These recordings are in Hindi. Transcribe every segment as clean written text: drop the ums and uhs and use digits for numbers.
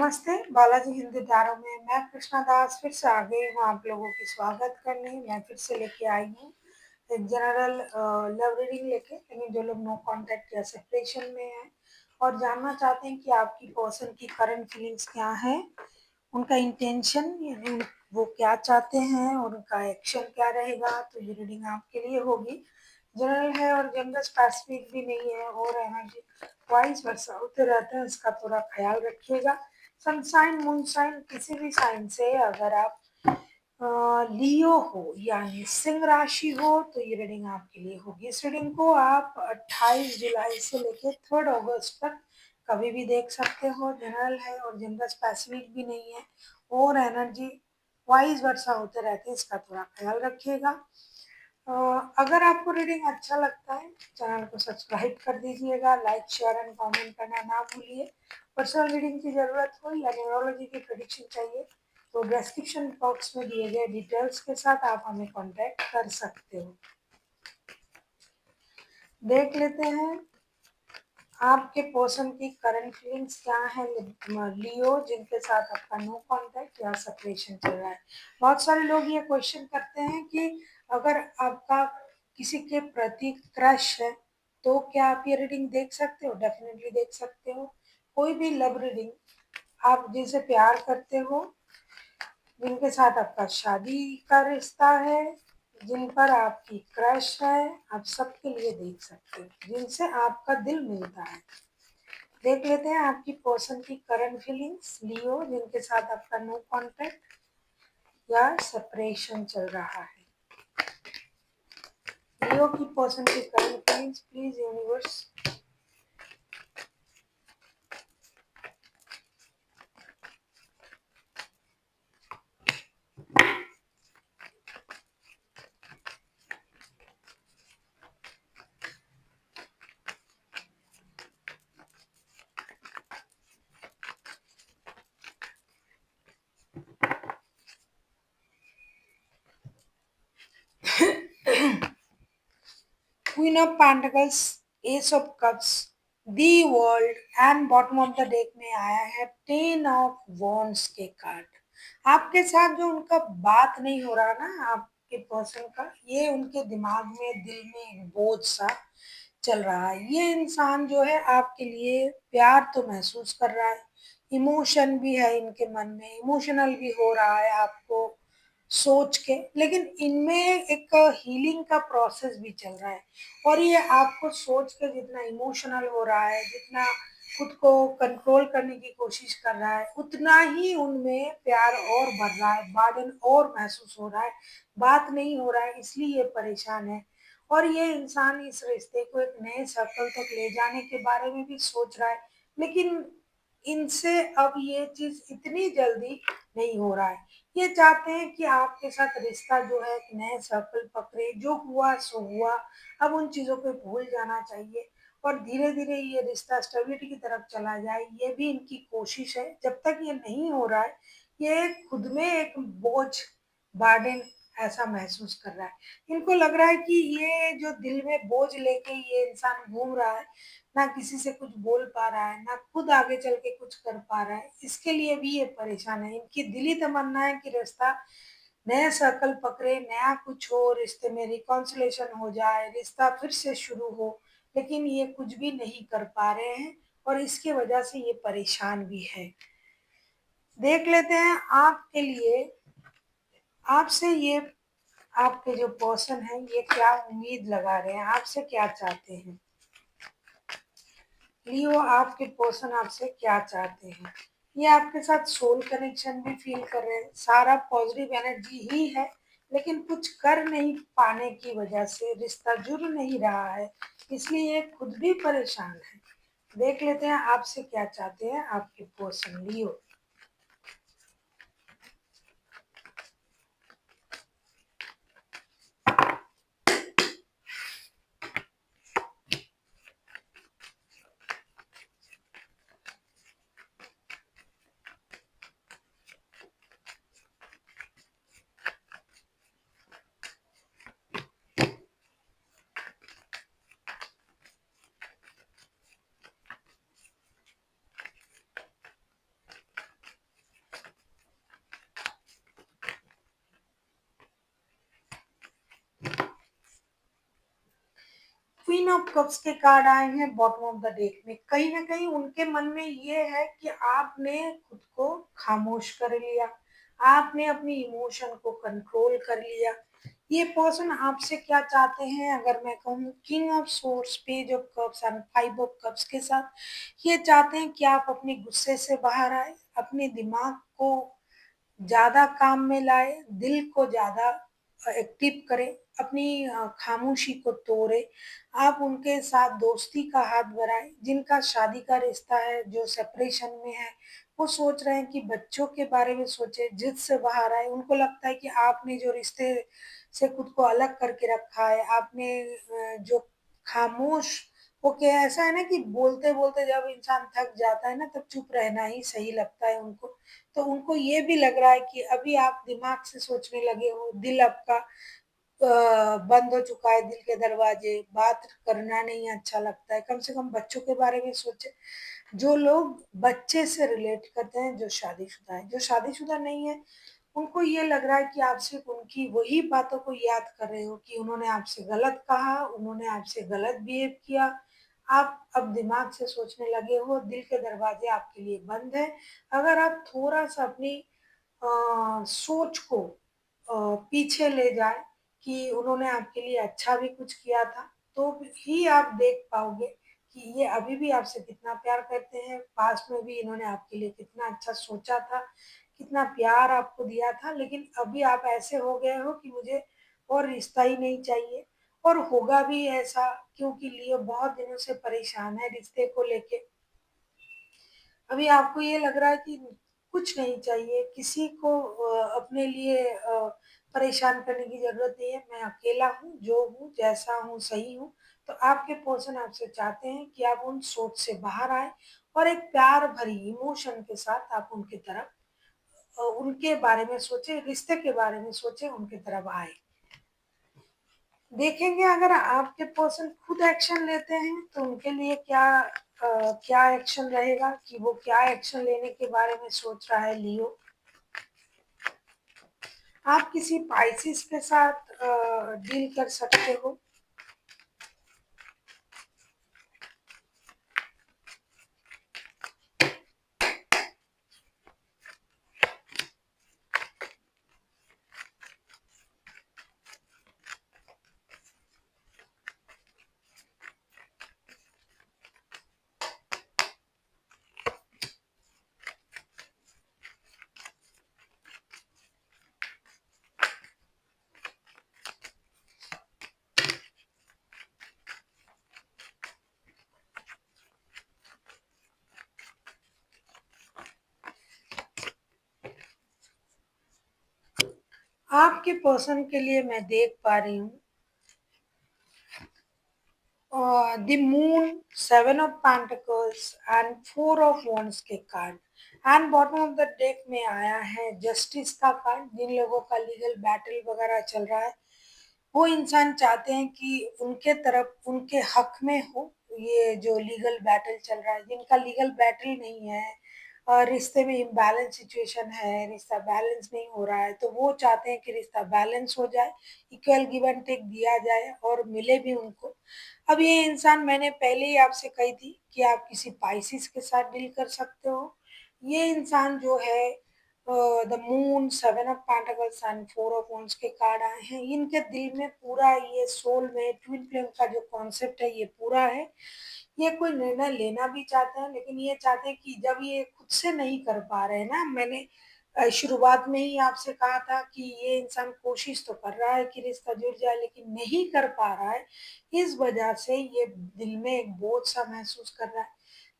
नमस्ते, बालाजी हिंदी टैरो में मैं कृष्णा दास फिर से आ गई हूँ आप लोगों की स्वागत करने। मैं फिर से लेके आई हूँ एक जनरल लव रीडिंग लेके, लेकिन जो लोग नो कांटेक्ट या सेपरेशन में हैं और जानना चाहते हैं कि आपकी पर्सन की करंट फीलिंग्स क्या है, उनका इंटेंशन यानी वो क्या चाहते हैं और उनका एक्शन क्या रहेगा, तो ये रीडिंग आपके लिए होगी। जनरल है और जनरल स्पेसिफिक भी नहीं है और एनर्जी वाइस वर्षा होते रहते हैं, इसका थोड़ा ख्याल रखिएगा। सनसाइन मूनसाइन किसी भी साइन से अगर आप लियो हो यानी सिंह राशि हो तो ये रीडिंग आपके लिए होगी। इस रीडिंग को आप 28 जुलाई से लेकर 3 अगस्त तक कभी भी देख सकते हो। जनरल है और जनरल स्पेसिफिक भी नहीं है और एनर्जी वाइज वर्षा होते रहते हैं, इसका थोड़ा ख्याल रखिएगा। अगर आपको रीडिंग अच्छा लगता है चैनल को सब्सक्राइब कर दीजिएगा, लाइक शेयर एंड कमेंट करना ना भूलिए। पर्सनल रीडिंग की ज़रूरत हो या न्यूरोलॉजी की प्रेडिक्शन चाहिए तो डिस्क्रिप्शन बॉक्स में दिए गए डिटेल्स के साथ आप हमें कांटेक्ट कर सकते हो। देख लेते हैं आपके पर्सन की करंट फीलिंग्स क्या है। लियो जिनके साथ आपका नो कांटेक्ट या सेपरेशन चल रहा है। बहुत सारे लोग ये क्वेश्चन करते हैं कि अगर आपका किसी के प्रति क्रश है तो क्या आप ये रीडिंग देख सकते हो? डेफिनेटली देख सकते हो। कोई भी लव रीडिंग आप जिनसे प्यार करते हो, जिनके साथ आपका शादी का रिश्ता है, जिन पर आपकी क्रश है, आप सबके लिए देख सकते हो, जिनसे आपका दिल मिलता है। देख लेते हैं आपकी पर्सन की करंट फीलिंग्स। लियो जिनके साथ आपका नो कांटेक्ट या सेपरेशन चल रहा है। लियो की पर्सन की current feelings please universe. Queen of pentacles, S of cups, the world and bottom of the deck में आया है 10 ऑफ वॉन्ड्स के कार्ड। आपके साथ जो उनका बात नहीं हो रहा ना आपके पर्सन का, ये उनके दिमाग में दिल में एक बोझ सा चल रहा है। ये इंसान जो है आपके लिए प्यार तो महसूस कर रहा है, इमोशन भी है इनके मन में, इमोशनल भी हो रहा है आपको सोच के, लेकिन इनमें एक हीलिंग का प्रोसेस भी चल रहा है। और ये आपको सोच के जितना इमोशनल हो रहा है, जितना खुद को कंट्रोल करने की कोशिश कर रहा है, उतना ही उनमें प्यार और बढ़ रहा है, बार्डन और महसूस हो रहा है। बात नहीं हो रहा है इसलिए ये परेशान है। और ये इंसान इस रिश्ते को एक नए सर्कल तक ले जाने के बारे में भी सोच रहा है, लेकिन इनसे अब ये चीज इतनी जल्दी नहीं हो रहा है। ये चाहते हैं कि आपके साथ रिश्ता जो है एक नए सर्कल पकड़े, जो हुआ सो हुआ, अब उन चीजों को भूल जाना चाहिए और धीरे धीरे ये रिश्ता स्टेबिलिटी की तरफ चला जाए, ये भी इनकी कोशिश है। जब तक ये नहीं हो रहा है ये खुद में एक बोझ, बार्डन ऐसा महसूस कर रहा है। इनको लग रहा है कि ये जो दिल में बोझ लेके ये इंसान घूम रहा है, ना किसी से कुछ बोल पा रहा है, ना खुद आगे चल के कुछ कर पा रहा है, इसके लिए भी ये परेशान है। इनकी दिली तमन्ना है कि रिश्ता नया सर्कल पकड़े, नया कुछ हो, रिश्ते में रिकॉन्सिलेशन हो जाए, रिश्ता फिर से शुरू हो, लेकिन ये कुछ भी नहीं कर पा रहे हैं और इसकी वजह से ये परेशान भी है। देख लेते हैं आपके लिए, आपसे ये आपके जो पर्सन है ये क्या उम्मीद लगा रहे हैं, आपसे क्या चाहते हैं। लियो आपके पर्सन आपसे क्या चाहते हैं। ये आपके साथ सोल कनेक्शन भी फील कर रहे हैं, सारा पॉजिटिव एनर्जी ही है, लेकिन कुछ कर नहीं पाने की वजह से रिश्ता जुड़ नहीं रहा है, इसलिए ये खुद भी परेशान है। देख लेते हैं आपसे क्या चाहते हैं आपके person Leo. Queen of cups के कार्ड आए हैं बॉटम ऑफ द डेक में। कहीं ना कहीं उनके मन में ये है कि आपने खुद को खामोश कर लिया, आपने अपनी इमोशन को कंट्रोल कर लिया। ये पर्सन आपसे क्या चाहते हैं, अगर मैं कहूँ king of source, page of cups and five of cups के साथ, ये चाहते हैं कि आप अपने गुस्से से बाहर आए, अपने दिमाग को ज्यादा काम में लाए, दिल को ज्यादा एक्टिव करें, अपनी खामोशी को तोड़े। आप उनके साथ दोस्ती का हाथ बढ़ाएं। जिनका शादी का रिश्ता है, जो सेपरेशन में है, वो सोच रहे हैं कि बच्चों के बारे में सोचे, जिद से बाहर आए। उनको लगता है कि आपने जो रिश्ते से खुद को अलग करके रखा है, आपने जो खामोश ओके, ऐसा है ना कि बोलते बोलते जब इंसान थक जाता है ना, तब चुप रहना ही सही लगता है उनको। तो उनको ये भी लग रहा है कि अभी आप दिमाग से सोचने लगे हो, दिल आपका बंद हो चुका है, दिल के दरवाजे, बात करना नहीं अच्छा लगता है। कम से कम बच्चों के बारे में सोचे। जो लोग बच्चे से रिलेट करते हैं, जो शादीशुदा है, जो शादीशुदा नहीं है, उनको ये लग रहा है कि आप सिर्फ उनकी वही बातों को याद कर रहे हो कि उन्होंने आपसे गलत कहा, उन्होंने आपसे गलत बिहेव किया। आप अब दिमाग से सोचने लगे हो, दिल के दरवाजे आपके लिए बंद है। अगर आप थोड़ा सा अपनी सोच को पीछे ले जाए कि उन्होंने आपके लिए अच्छा भी कुछ किया था, तो ही आप देख पाओगे कि ये अभी भी आपसे कितना प्यार करते हैं। पास्ट में भी इन्होंने आपके लिए कितना अच्छा सोचा था, कितना प्यार आपको दिया था, लेकिन अभी आप ऐसे हो गए हो कि मुझे और रिश्ता ही नहीं चाहिए। और होगा भी ऐसा, क्योंकि लियो बहुत दिनों से परेशान है रिश्ते को लेके। अभी आपको ये लग रहा है कि कुछ नहीं चाहिए, किसी को अपने लिए परेशान करने की जरूरत नहीं है। मैं अकेला हूँ, जो हूँ, जैसा हूँ, सही हूँ। तो आपके पर्सन आपसे चाहते हैं कि आप उन सोच से बाहर आए और एक प्यार भरी इमोशन के साथ आप उनकी तरफ उनके बारे में सोचे, रिश्ते के बारे में सोचे, उनकी तरफ आए। देखेंगे अगर आपके पर्सन खुद एक्शन लेते हैं तो उनके लिए क्या एक्शन रहेगा, कि वो क्या एक्शन लेने के बारे में सोच रहा है लियो। आप किसी पाइसिस के साथ डील कर सकते हो। आपके पर्सन के लिए मैं देख पा रही हूँ the moon, seven of pentacles and four of wands के card. And bottom of the deck में आया है जस्टिस का कार्ड। जिन लोगों का लीगल बैटल वगैरह चल रहा है, वो इंसान चाहते हैं कि उनके तरफ उनके हक में हो। ये जो लीगल बैटल चल रहा है, जिनका लीगल बैटल नहीं है और रिश्ते में इम्बैलेंस सिचुएशन है, रिश्ता बैलेंस नहीं हो रहा है, तो वो चाहते हैं कि रिश्ता बैलेंस हो जाए, इक्वल गिव एंड टेक दिया जाए और मिले भी उनको। अब ये इंसान, मैंने पहले ही आपसे कही थी कि आप किसी पाइसिस के साथ डील कर सकते हो। ये इंसान जो है, the moon, seven of pentacles and four of wands के कार्ड आए हैं, इनके दिल में पूरा ये सोल में ट्विन फ्लेम का जो कॉन्सेप्ट है, ये पूरा है। ये कोई निर्णय लेना भी चाहते हैं, लेकिन ये चाहते हैं कि जब ये खुद से नहीं कर पा रहे हैं ना, मैंने शुरुआत में ही आपसे कहा था कि ये इंसान कोशिश तो कर रहा है कि रिश्ता जुड़ जाए, लेकिन नहीं कर पा रहा है। इस वजह से ये दिल में एक बोझ सा महसूस कर रहा है।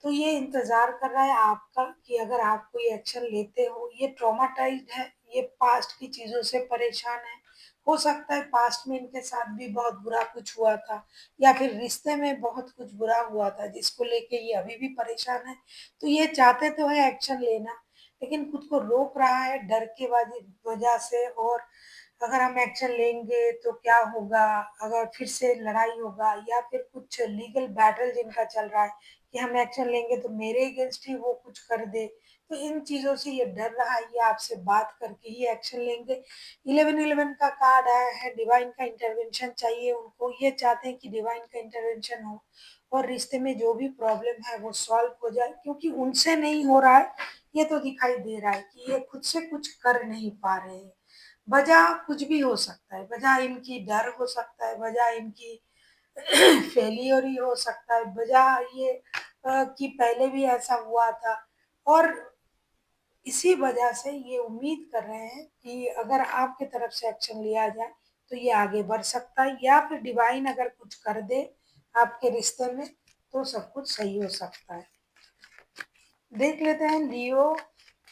तो ये इंतजार कर रहा है आपका कि अगर आप कोई एक्शन लेते हो। ये ट्रॉमाटाइज्ड है, ये पास्ट की चीजों से परेशान है। हो सकता है पास्ट में इनके साथ भी बहुत बुरा कुछ हुआ था, या फिर रिश्ते में बहुत कुछ बुरा हुआ था जिसको लेके ये अभी भी परेशान है। तो ये चाहते तो है एक्शन लेना, लेकिन खुद को रोक रहा है डर के वजह से। और अगर हम एक्शन लेंगे तो क्या होगा, अगर फिर से लड़ाई होगा, या फिर कुछ लीगल बैटल जिनका चल रहा है कि हम एक्शन लेंगे तो मेरे अगेंस्ट ही वो कुछ कर दे, तो इन चीज़ों से ये डर रहा है, ये आपसे बात करके ही एक्शन लेंगे। 1111 का कार्ड आया है, डिवाइन का इंटरवेंशन चाहिए उनको, ये चाहते हैं कि डिवाइन का इंटरवेंशन हो और रिश्ते में जो भी प्रॉब्लम है वो सॉल्व हो जाए, क्योंकि उनसे नहीं हो रहा है, ये तो दिखाई दे रहा है कि ये खुद से कुछ कर नहीं पा रहे हैं। वजह कुछ भी हो सकता है, वजह इनकी डर हो सकता है, वजह इनकी फेलियर ही हो सकता है, वजह ये कि पहले भी ऐसा हुआ था, और इसी वजह से ये उम्मीद कर रहे हैं कि अगर आपके तरफ से एक्शन लिया जाए तो ये आगे बढ़ सकता है, या फिर डिवाइन अगर कुछ कर दे आपके रिश्ते में तो सब कुछ सही हो सकता है। देख लेते हैं लियो,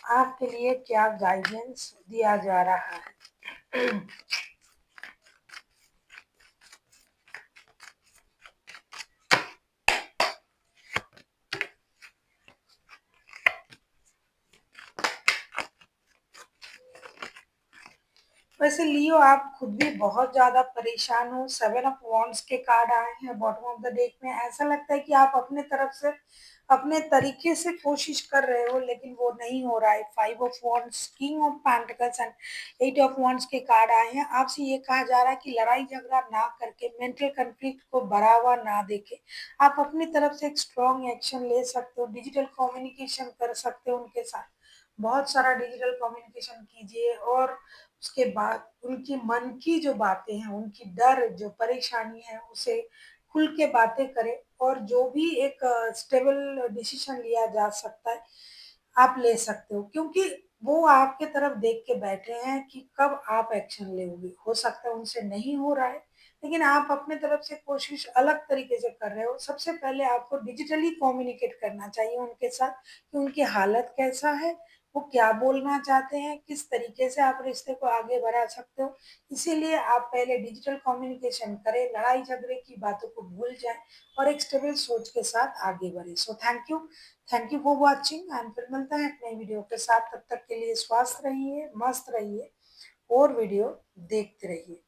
आपके लिए क्या गाइडेंस दिया जा रहा है। वैसे लियो आप खुद भी बहुत ज़्यादा परेशान हो, 7 ऑफ वॉन्ड्स के कार्ड आए हैं बॉटम ऑफ द डेक में। ऐसा लगता है कि आप अपने तरफ से अपने तरीके से कोशिश कर रहे हो लेकिन वो नहीं हो रहा है। 5 of wands, king of pentacles and 8 of wands के कार्ड आए हैं। आपसे ये कहा जा रहा है कि लड़ाई झगड़ा ना करके, मेंटल कॉन्फ्लिक्ट को बढ़ावा ना देके आप अपनी तरफ से एक स्ट्रॉन्ग एक्शन ले सकते हो, डिजिटल कम्युनिकेशन कर सकते हो उनके साथ। बहुत सारा डिजिटल कम्युनिकेशन कीजिए और उसके बाद उनकी मन की जो बातें हैं, उनकी डर, जो परेशानी है, उसे खुल के बातें करें और जो भी एक स्टेबल डिसीजन लिया जा सकता है, आप ले सकते हो, क्योंकि वो आपके तरफ देख के बैठे हैं कि कब आप एक्शन लोगे। हो सकता है उनसे नहीं हो रहा है, लेकिन आप अपने तरफ से कोशिश अलग तरीके से कर रहे हो। सबसे पहले आपको डिजिटली कम्युनिकेट करना चाहिए उनके साथ कि उनकी हालत कैसा है, वो क्या बोलना चाहते हैं, किस तरीके से आप रिश्ते को आगे बढ़ा सकते हो। इसीलिए आप पहले डिजिटल कम्युनिकेशन करें, लड़ाई झगड़े की बातों को भूल जाएं और एक स्टेबल सोच के साथ आगे बढ़े। So thank you for watching and फिर मिलते हैं एक नई वीडियो के साथ। तब तक के लिए स्वस्थ रहिए, मस्त रहिए और वीडियो देखते रहिए।